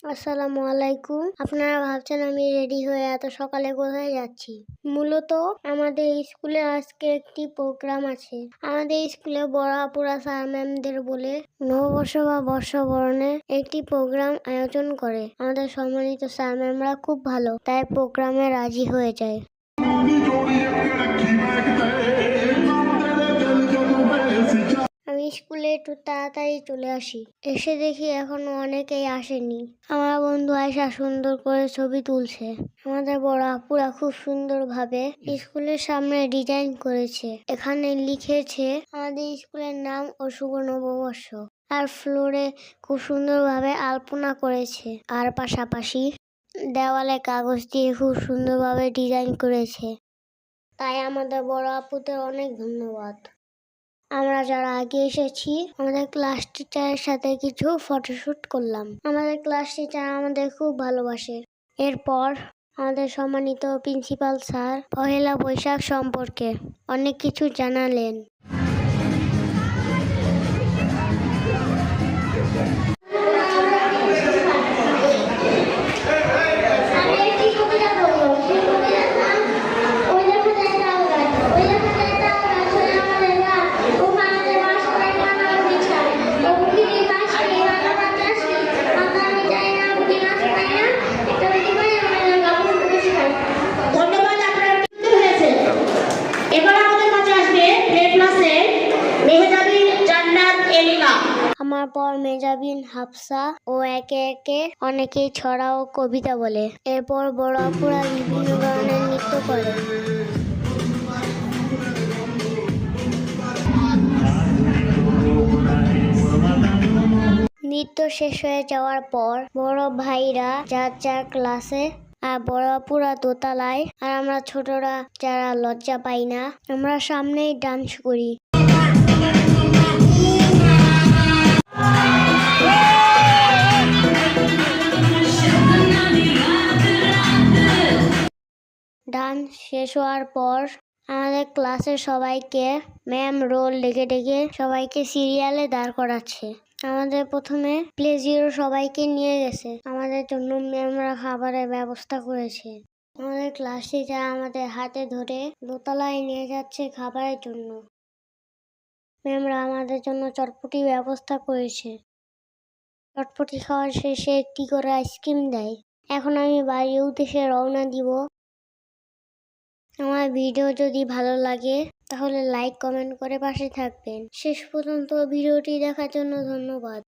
আসসালামু আলাইকুম। আপনারা ভাবছেন আমি রেডি হয়ে এত সকালে কোথায় যাচ্ছি? মূলত আমাদের স্কুলে আজকে একটি প্রোগ্রাম আছে। আমাদের স্কুলে বড় আপুরা স্যার ম্যামদের বলে নববর্ষ বা বর্ষবরণে একটি প্রোগ্রাম আয়োজন করে। আমাদের সম্মানিত স্যার ম্যামরা খুব ভালো, তাই প্রোগ্রামে রাজি হয়ে যায়। আমি স্কুলে একটু তাড়াতাড়ি চলে আসি। এসে দেখি এখনো অনেকেই আসেনি। আমার বন্ধু আয়শা সুন্দর করে ছবি তুলছে। আমাদের বড় আপুরা খুব সুন্দর ভাবে স্কুলের সামনে ডিজাইন করেছে। এখানে লিখেছে আমাদের স্কুলের নাম ও শুভ নববর্ষ। আর ফ্লোরে খুব সুন্দর ভাবে আলপনা করেছে। আর পাশাপাশি দেওয়ালে কাগজ দিয়ে খুব সুন্দর ভাবে ডিজাইন করেছে। তাই আমাদের বড় আপুদের অনেক ধন্যবাদ। আমরা যারা আগে এসেছি আমাদের ক্লাস টিচারের সাথে কিছু ফটোশুট করলাম। আমাদের ক্লাস টিচার আমাদের খুব ভালোবাসে। এরপর আমাদের সম্মানিত প্রিন্সিপাল স্যার পহেলা বৈশাখ সম্পর্কে অনেক কিছু জানালেন। আমার পর মেজাবিন, হাফসা ও একে একে অনেকেই ছড়া ও কবিতা বলে। এরপর বড় আপুরা বিভিন্ন ধরনের নৃত্য করে। নৃত্য শেষ হয়ে যাওয়ার পর বড় ভাইরা যার যার ক্লাসে আর বড় আপুরা দোতলায় আর আমরা ছোটরা যারা লজ্জা পাই না আমরা সামনেই ডান্স করি। ডান্স শেষ হওয়ার পর আমাদের ক্লাসের সবাইকে ম্যাম রোল ডেকে ডেকে সবাইকে সিরিয়ালে দাঁড় করাচ্ছে। আমাদের প্রথমে প্লেজিরো সবাইকে নিয়ে গেছে। আমাদের জন্য ম্যামরা খাবারের ব্যবস্থা করেছে। আমাদের ক্লাস টিচার আমাদের হাতে ধরে দোতলায় নিয়ে যাচ্ছে খাবারের জন্য। ম্যামরা আমাদের জন্য চটপটি ব্যবস্থা করেছে। চটপটি খাওয়ার শেষে একটি করে আইসক্রিম দেয়। এখন আমি বাড়ির উদ্দেশ্যে রওনা দিব। আমার ভিডিও যদি ভালো লাগে তাহলে লাইক কমেন্ট করে পাশে থাকবেন। শেষ পর্যন্ত ভিডিওটি দেখার জন্য ধন্যবাদ।